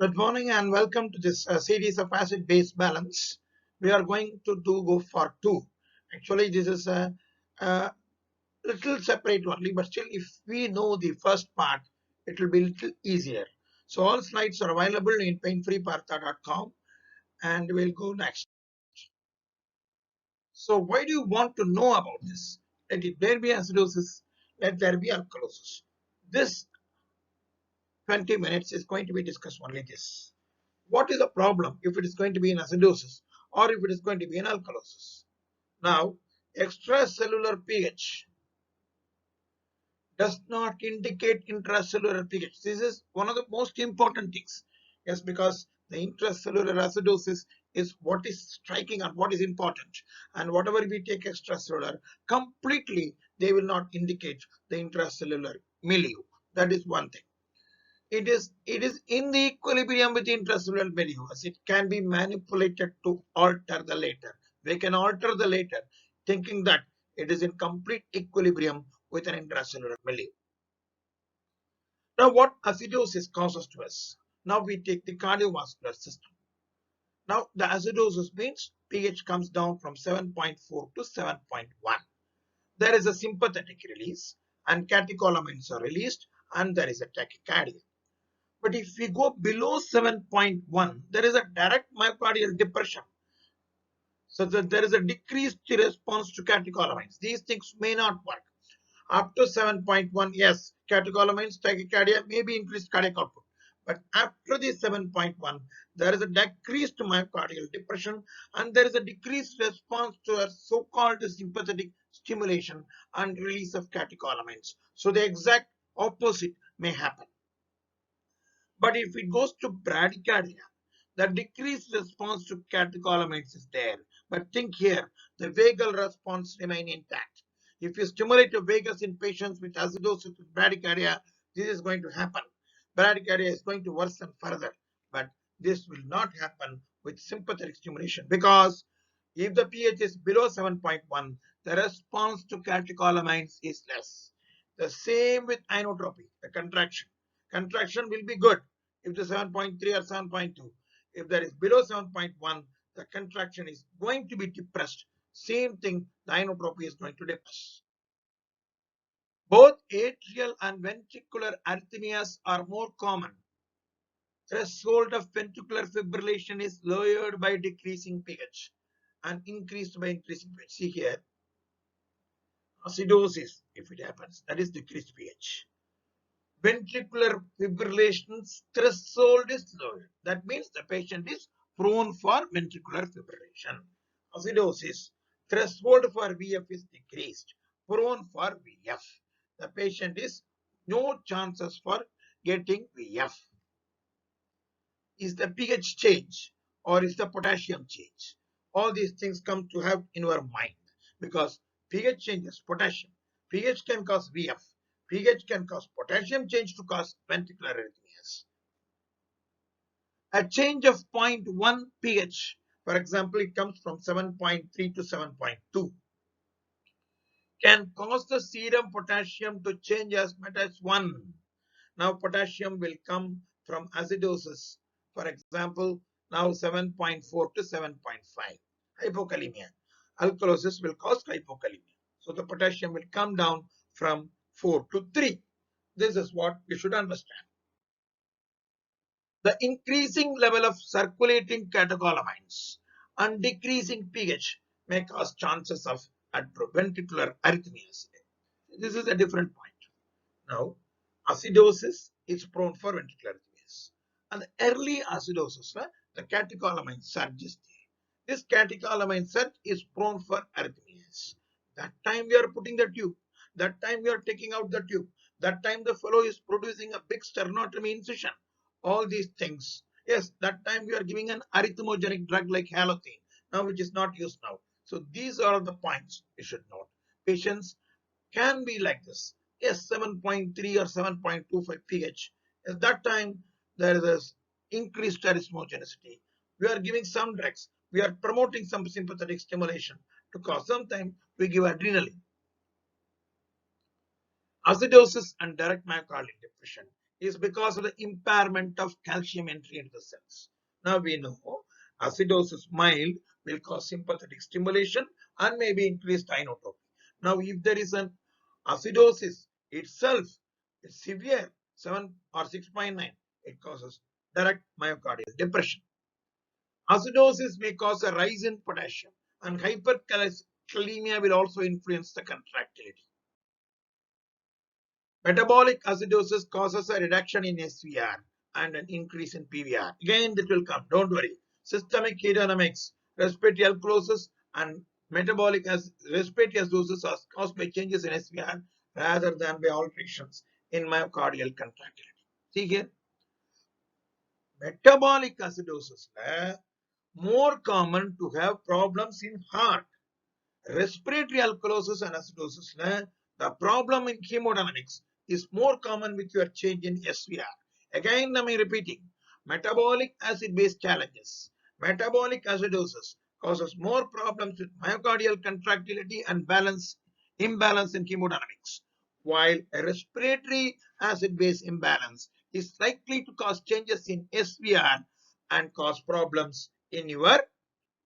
Good morning and welcome to this series of acid-base balance. We are going to go for two. Actually, this is a little separate only, but still, if we know the first part, it will be a little easier. So all slides are available in painfreepartha.com, and we'll go next. So why do you want to know about this? Let there be acidosis, let there be alkalosis. This 20 minutes is going to be discussed only this. What is the problem if it is going to be an acidosis or if it is going to be an alkalosis? Now, extracellular pH does not indicate intracellular pH. This is one of the most important things. Yes, because the intracellular acidosis is what is striking and what is important. And whatever we take extracellular, completely they will not indicate the intracellular milieu. That is one thing. It is in the equilibrium with the intracellular milieu. It can be manipulated to alter the later. We can alter the later, thinking that it is in complete equilibrium with an intracellular milieu. Now, what acidosis causes to us? Now we take the cardiovascular system. Now the acidosis means pH comes down from 7.4 to 7.1. There is a sympathetic release and catecholamines are released and there is a tachycardia. But if we go below 7.1, there is a direct myocardial depression. So that there is a decreased response to catecholamines. These things may not work. Up to 7.1, yes, catecholamines, tachycardia, maybe increased cardiac output. But after the 7.1, there is a decreased myocardial depression and there is a decreased response to a so-called sympathetic stimulation and release of catecholamines. So the exact opposite may happen. But if it goes to bradycardia, the decreased response to catecholamines is there. But think here, the vagal response remain intact. If you stimulate the vagus in patients with acidosis with bradycardia, this is going to happen. Bradycardia is going to worsen further. But this will not happen with sympathetic stimulation because if the pH is below 7.1, the response to catecholamines is less. The same with inotropy, the contraction. Contraction will be good if the 7.3 or 7.2. If there is below 7.1, the contraction is going to be depressed. Same thing, the inotropy is going to depress. Both atrial and ventricular arrhythmias are more common. Threshold of ventricular fibrillation is lowered by decreasing pH and increased by increasing pH. See here, acidosis, if it happens, that is decreased pH. Ventricular fibrillation threshold is lowered. That means the patient is prone for ventricular fibrillation. Acidosis, threshold for VF is decreased, prone for VF. The patient is no chances for getting VF. Is the pH change or is the potassium change? All these things come to have in our mind because pH changes potassium. pH can cause VF. pH can cause potassium change to cause ventricular arrhythmias. A change of 0.1 pH, for example, it comes from 7.3 to 7.2, can cause the serum potassium to change as much as 1. Now potassium will come from acidosis. For example, now 7.4 to 7.5. Hypokalemia. Alkalosis will cause hypokalemia. So the potassium will come down from 4 to 3. This is what you should understand. The increasing level of circulating catecholamines and decreasing pH may cause chances of atrioventricular arrhythmias. This is a different point. Now, acidosis is prone for ventricular arrhythmias. And the early acidosis, the catecholamine surge is there. This catecholamine surge is prone for arrhythmias. That time we are putting the tube. That time we are taking out the tube. That time the fellow is producing a big sternotomy incision. All these things. Yes, that time we are giving an arrhythmogenic drug like halothane, now which is not used now. So these are the points you should note. Patients can be like this. Yes, 7.3 or 7.25 pH. At that time, there is increased arrhythmogenicity. We are giving some drugs. We are promoting some sympathetic stimulation to cause. Sometimes we give adrenaline. Acidosis and direct myocardial depression is because of the impairment of calcium entry into the cells. Now we know acidosis mild will cause sympathetic stimulation and maybe increased inotropy. Now if there is an acidosis itself is severe 7 or 6.9, it causes direct myocardial depression. Acidosis may cause a rise in potassium, and hyperkalemia will also influence the contractility. Metabolic acidosis causes a reduction in SVR and an increase in PVR. Again, that will come, don't worry. Systemic hemodynamics, respiratory alkalosis, and respiratory acidosis are caused by changes in SVR rather than by alterations in myocardial contractility. See here, metabolic acidosis more common to have problems in heart. Respiratory alkalosis and acidosis, the problem in hemodynamics is more common with your change in SVR. Again, I'm repeating, metabolic acid-base challenges. Metabolic acidosis causes more problems with myocardial contractility and imbalance in hemodynamics, while a respiratory acid-base imbalance is likely to cause changes in SVR and cause problems in your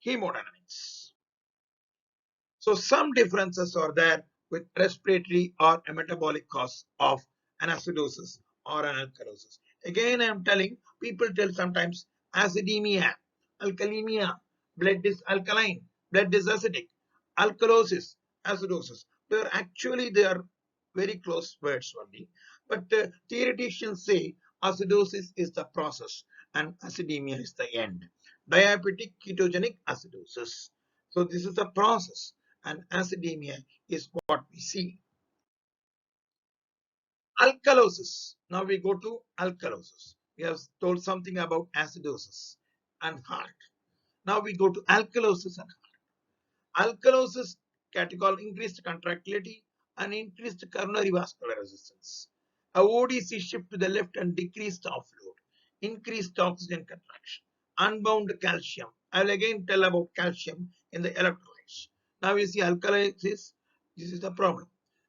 hemodynamics. So some differences are there with respiratory or a metabolic cause of an acidosis or an alkalosis. Again, I am telling, people tell sometimes acidemia, alkalemia, blood is alkaline, blood is acidic, alkalosis, acidosis. They are very close words only. But theoreticians say acidosis is the process and acidemia is the end. Diabetic ketogenic acidosis. So this is the process and acidemia is what we see. Alkalosis. Now we go to alkalosis. We have told something about acidosis and heart. Now we go to alkalosis and heart. Alkalosis category increased contractility and increased coronary vascular resistance. A ODC shift to the left and decreased offload, increased oxygen contraction, unbound calcium. I will again tell about calcium in the electrolytes. Now you see alkalosis, this is the problem.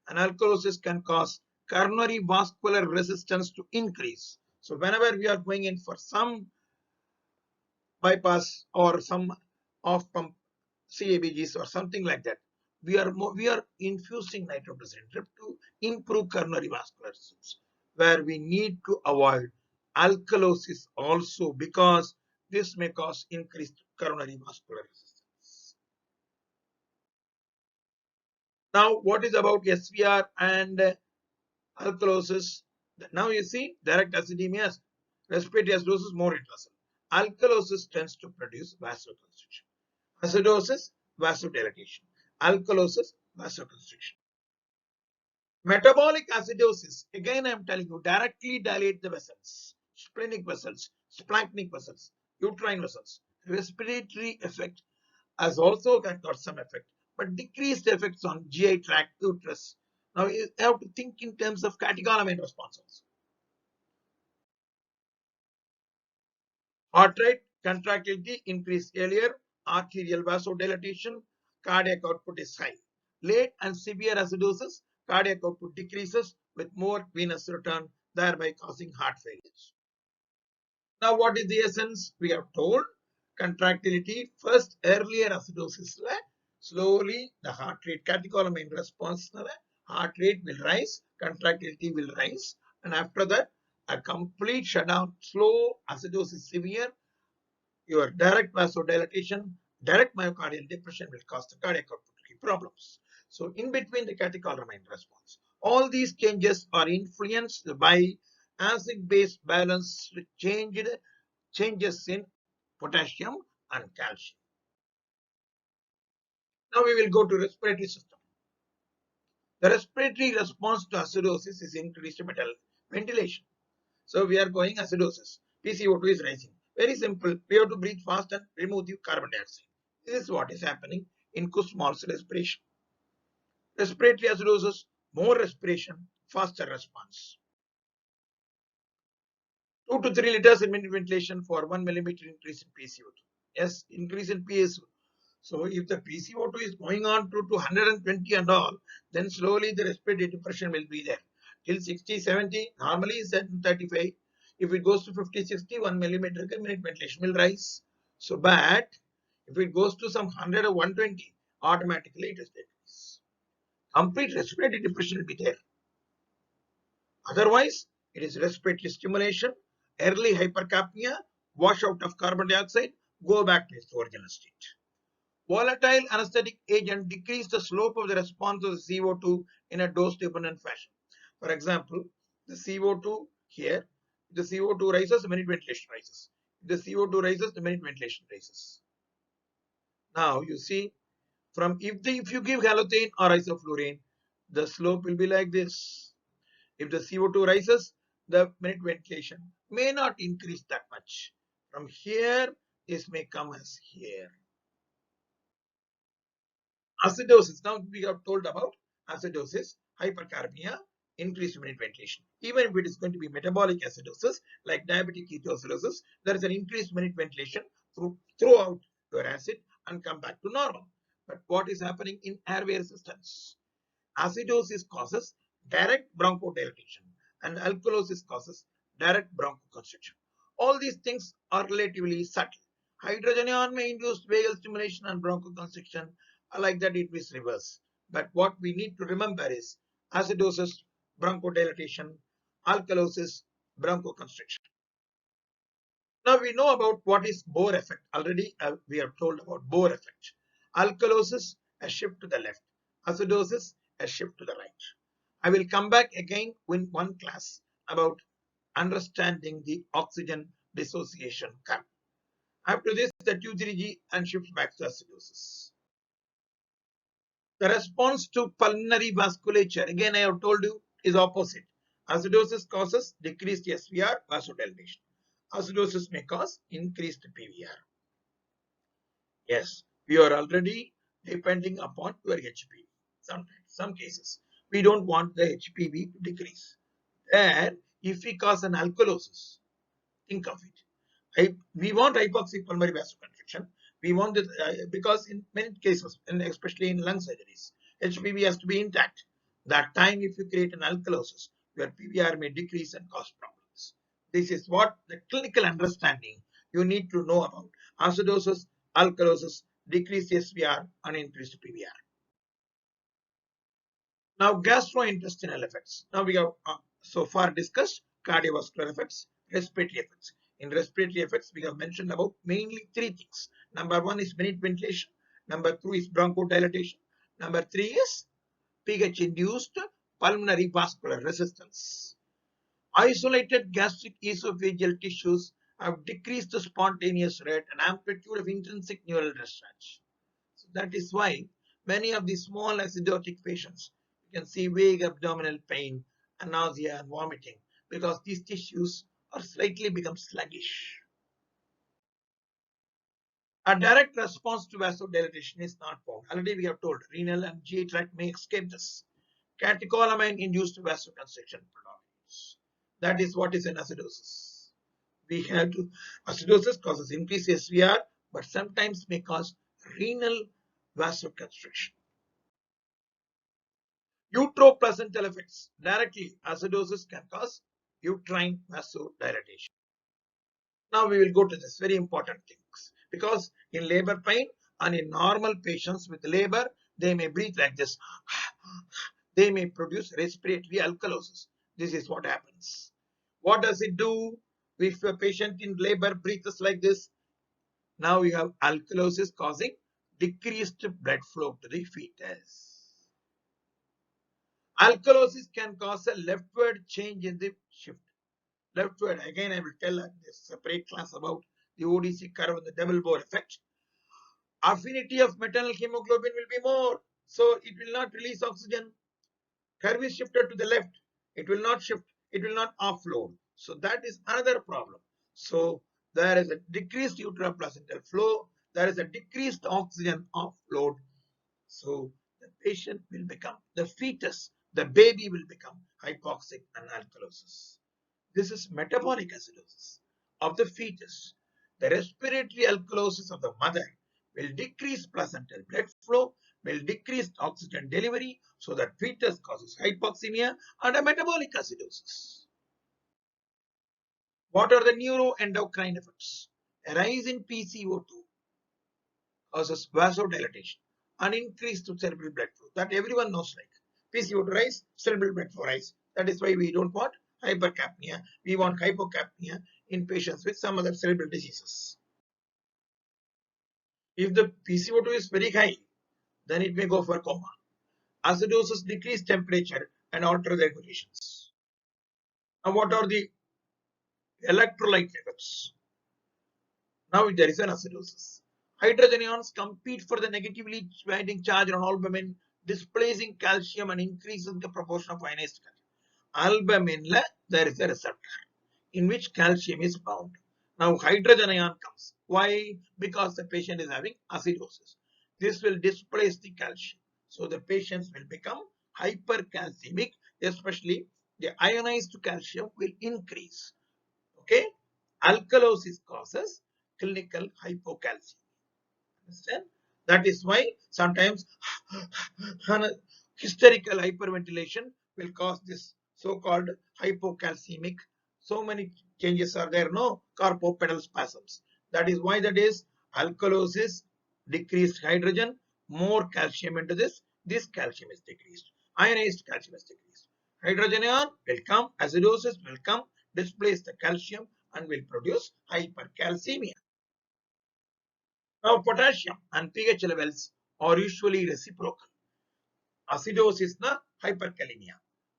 And alkalosis can cause coronary vascular resistance to increase. So whenever we are going in for some bypass or some off pump CABGs or something like that, we are infusing nitroglycerin to improve coronary vascular resistance, where we need to avoid alkalosis also because this may cause increased coronary vascular resistance. Now, what is about SVR and alkalosis? Now you see direct acidemia, respiratory acidosis more interesting. Alkalosis tends to produce vasoconstriction. Acidosis, vasodilatation. Alkalosis, vasoconstriction. Metabolic acidosis, again I am telling you, directly dilate the vessels, splenic vessels, splanchnic vessels, uterine vessels. Respiratory effect has also got some effect, but decreased effects on GI tract, uterus. Now you have to think in terms of catecholamine responses. Heart rate, contractility increase earlier, arterial vasodilatation, cardiac output is high. Late and severe acidosis, cardiac output decreases with more venous return, thereby causing heart failures. Now, what is the essence? We have told contractility, first earlier acidosis, slowly the heart rate, catecholamine response, heart rate will rise, contractility will rise, and after that, a complete shutdown, slow acidosis severe, your direct vasodilatation, direct myocardial depression will cause the cardiac output problems. So in between the catecholamine response, all these changes are influenced by acid-base balance changes in potassium and calcium. Now we will go to respiratory system. The respiratory response to acidosis is increased ventilation. So we are going acidosis. PCO2 is rising. Very simple. We have to breathe fast and remove the carbon dioxide. This is what is happening in Kussmaul's respiration. Respiratory acidosis, more respiration, faster response. 2 to 3 liters in minute ventilation for 1 millimeter increase in PCO2. Yes, increase in PSO. So if the PCO2 is going on to 120 and all, then slowly the respiratory depression will be there. till 60, 70, normally is at 35. If it goes to 50, 60, 1 millimeter per minute ventilation will rise. So, but if it goes to some 100 or 120, automatically it is decrease. Complete respiratory depression will be there. Otherwise, it is respiratory stimulation, early hypercapnia, wash out of carbon dioxide, go back to its original state. Volatile anesthetic agent decrease the slope of the response of the CO2 in a dose-dependent fashion. For example, the CO2 here, the CO2 rises, the minute ventilation rises. The CO2 rises, the minute ventilation rises. Now you see, if you give halothane or isoflurane, the slope will be like this. If the CO2 rises, the minute ventilation may not increase that much. From here, this may come as here. Acidosis. Now we have told about acidosis, hypercarbia, increased minute ventilation. Even if it is going to be metabolic acidosis, like diabetic ketoacidosis, there is an increased minute ventilation throughout your acid and come back to normal. But what is happening in airway resistance? Acidosis causes direct bronchodilation and alkalosis causes direct bronchoconstriction. All these things are relatively subtle. Hydrogen ion may induce vagal stimulation and bronchoconstriction, like that it is reverse. But what we need to remember is acidosis, bronchodilation, alkalosis, bronchoconstriction. Now we know about what is Bohr effect. Already we are told about Bohr effect. Alkalosis, a shift to the left. Acidosis, a shift to the right. I will come back again in one class about understanding the oxygen dissociation curve. After this, the 2,3G and shifts back to acidosis. The response to pulmonary vasculature, again I have told you, is opposite. Acidosis causes decreased SVR, vasodilation. Acidosis may cause increased PVR. Yes, we are already depending upon your HPV. Sometimes, some cases, we don't want the HPV to decrease. There, if we cause an alkalosis, think of it. We want hypoxia-pulmonary vasoconstriction. We want it because in many cases, and especially in lung surgeries, HPV has to be intact. That time, if you create an alkalosis, your PVR may decrease and cause problems. This is what the clinical understanding you need to know about acidosis, alkalosis, decreased SVR, and increased PVR. Now, gastrointestinal effects. Now we have so far discussed cardiovascular effects, respiratory effects. In respiratory effects, we have mentioned about mainly three things. Number one is minute ventilation. Number two is bronchodilation. Number three is pH-induced pulmonary vascular resistance. Isolated gastric esophageal tissues have decreased the spontaneous rate and amplitude of intrinsic neural discharge. So that is why many of the small acidotic patients, you can see vague abdominal pain and nausea and vomiting because these tissues are slightly become sluggish. A direct response to vasodilatation is not found. Already we have told renal and GI tract may escape this. Catecholamine induced vasoconstriction predominates. That is what is an acidosis. We have to, acidosis causes increased SVR, but sometimes may cause renal vasoconstriction. Uteroplacental effects. Directly, acidosis can cause uterine vasodilatation. Now we will go to this very important things because in labor pain and in normal patients with labor, they may breathe like this. They may produce respiratory alkalosis. This is what happens. What does it do if a patient in labor breathes like this? Now you have alkalosis causing decreased blood flow to the fetus. Alkalosis can cause a leftward change in the shift. Leftward, again I will tell a separate class about the ODC curve and the double Bohr effect. Affinity of maternal hemoglobin will be more, so it will not release oxygen. Curve is shifted to the left. It will not shift. It will not offload. So that is another problem. So there is a decreased uteroplacental flow. There is a decreased oxygen offload. So the patient will become, the fetus, the baby will become hypoxic and alkalosis. This is metabolic acidosis of the fetus. The respiratory alkalosis of the mother will decrease placental blood flow, will decrease oxygen delivery, so that fetus causes hypoxemia and a metabolic acidosis. What are the neuroendocrine effects? A rise in PCO2 causes vasodilatation and increased cerebral blood flow. That everyone knows, like PCO2 rise, cerebral blood flow rise. That is why we don't want hypercapnia. We want hypocapnia in patients with some other cerebral diseases. If the PCO2 is very high, then it may go for coma. Acidosis decrease temperature and alter the regulations. Now, what are the electrolyte effects? Now there is an acidosis. Hydrogen ions compete for the negatively binding charge on albumin, displacing calcium and increasing the proportion of ionized calcium. Albumin, there is a receptor in which calcium is bound. Now hydrogen ion comes. Why? Because the patient is having acidosis. This will displace the calcium. So the patients will become hypercalcemic, especially the ionized calcium will increase. Okay? Alkalosis causes clinical hypocalcemia. Understand? That is why sometimes hysterical hyperventilation will cause this so-called hypocalcemic. So many changes are there, no carpopedal spasms. That is why that is alkalosis, decreased hydrogen, more calcium into this. This calcium is decreased. Ionized calcium is decreased. Hydrogen ion will come, acidosis will come, displace the calcium and will produce hypercalcemia. Now, potassium and pH levels are usually reciprocal. Acidosis na hyperkalemia,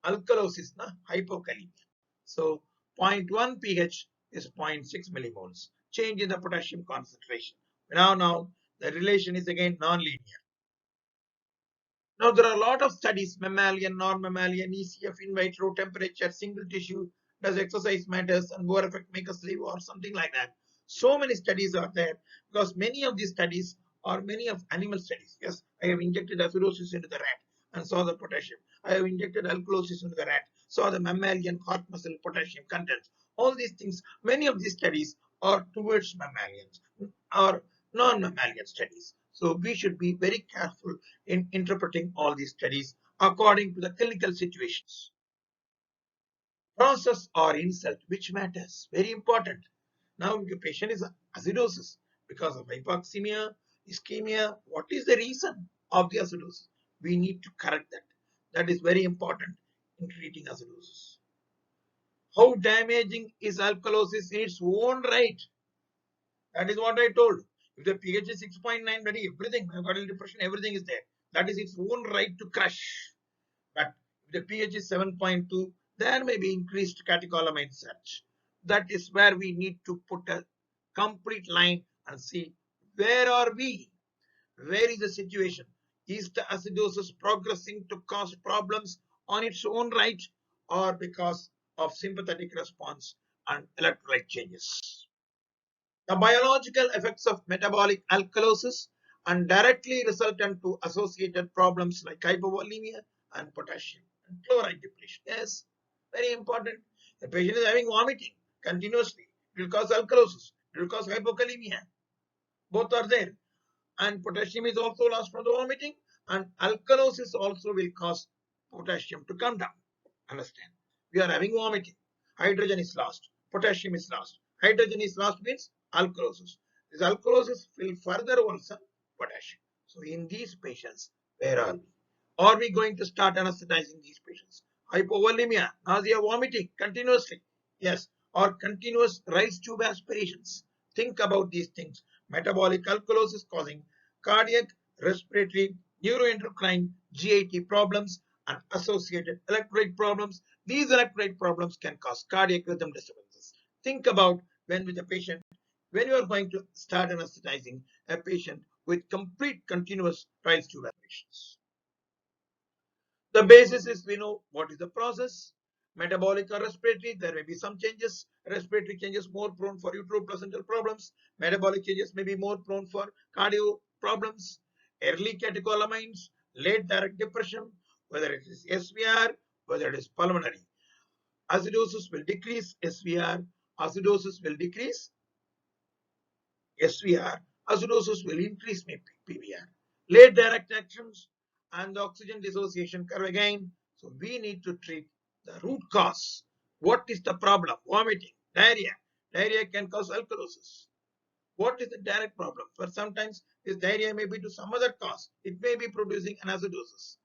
alkalosis na hypokalemia. So 0.1 pH is 0.6 millimoles. Change in the potassium concentration. Now the relation is again non-linear. Now there are a lot of studies, mammalian, non-mammalian, ECF, in vitro, temperature, single tissue, does exercise matters, and more effect make us live, or something like that. So many studies are there because many of these studies are many of animal studies. Yes, I have injected acidosis into the rat and saw the potassium. I have injected alkalosis into the rat, saw the mammalian heart muscle potassium contents. All these things, many of these studies are towards mammalians or non-mammalian studies. So we should be very careful in interpreting all these studies according to the clinical situations. Process or insult, which matters, very important. Now the patient is acidosis because of hypoxemia, ischemia. What is the reason of the acidosis? We need to correct that. That is very important in treating acidosis. How damaging is alkalosis in its own right? That is what I told. If the pH is 6.9, everything, myocardial depression, everything is there. That is its own right to crush. But if the pH is 7.2, there may be increased catecholamine surge. That is where we need to put a complete line and see where are we? Where is the situation? Is the acidosis progressing to cause problems on its own right, or because of sympathetic response and electrolyte changes? The biological effects of metabolic alkalosis and directly resultant to associated problems like hypovolemia and potassium and chloride depletion. Yes, very important. The patient is having vomiting continuously. It will cause alkalosis. It will cause hypokalemia. Both are there. And potassium is also lost from the vomiting, and alkalosis also will cause potassium to come down. Understand? We are having vomiting. Hydrogen is lost. Potassium is lost. Hydrogen is lost means alkalosis. This alkalosis will further worsen potassium. So in these patients, where are we? Are we going to start anesthetizing these patients? Hypovolemia, nausea, vomiting continuously. Yes, or continuous rice tube aspirations. Think about these things. Metabolic alkalosis causing cardiac, respiratory, neuroendocrine, GIT problems, and associated electrolyte problems. These electrolyte problems can cause cardiac rhythm disturbances. Think about when with a patient, when you are going to start anesthetizing a patient with complete continuous rice tube aspirations. The basis is we know what is the process. Metabolic or respiratory, there may be some changes. Respiratory changes more prone for uteroplacental problems. Metabolic changes may be more prone for cardio problems. Early catecholamines, late direct depression, whether it is SVR, whether it is pulmonary. Acidosis will decrease SVR, acidosis will decrease SVR, acidosis will increase PVR. late direct actions, and the oxygen dissociation curve again. So we need to treat the root cause. What is the problem? Vomiting, diarrhea. Diarrhea can cause alkalosis. What is the direct problem? For sometimes this diarrhea may be to some other cause. It may be producing an acidosis.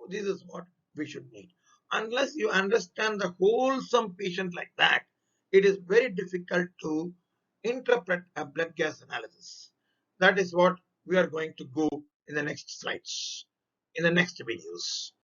This is what we should need. Unless you understand the wholesome patient like that, it is very difficult to interpret a blood gas analysis. That is what we are going to go in the next slides, in the next videos.